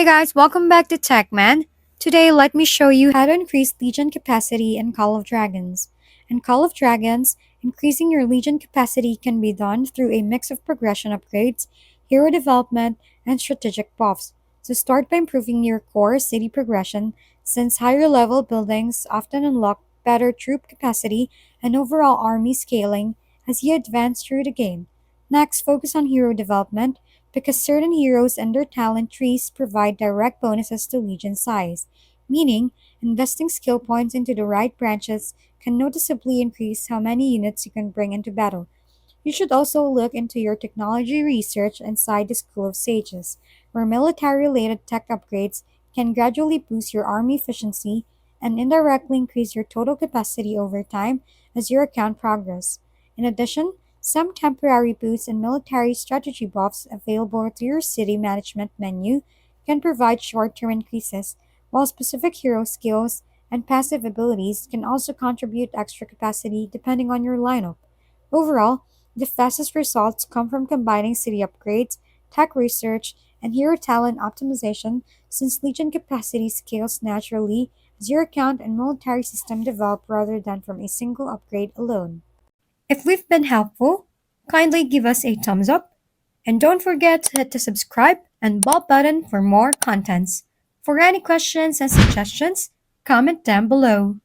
Hey guys, welcome back to TechMan. Today, let me show you how to increase Legion capacity in Call of Dragons. In Call of Dragons, increasing your Legion capacity can be done through a mix of progression upgrades, hero development, and strategic buffs. So start by improving your core city progression, since higher level buildings often unlock better troop capacity and overall army scaling as you advance through the game. Next, focus on hero development because certain heroes and their talent trees provide direct bonuses to Legion size, meaning investing skill points into the right branches can noticeably increase how many units you can bring into battle. You should also look into your technology research inside the School of Sages, where military related tech upgrades can gradually boost your army efficiency and indirectly increase your total capacity over time as your account progresses. In addition, some temporary boosts and military strategy buffs available through your city management menu can provide short term increases, while specific hero skills and passive abilities can also contribute extra capacity depending on your lineup. Overall, the fastest results come from combining city upgrades, tech research, and hero talent optimization since Legion capacity scales naturally as your account and military system develop rather than from a single upgrade alone. If we've been helpful, kindly give us a thumbs up and don't forget to hit the subscribe and bell button for more contents. For any questions and suggestions, comment down below.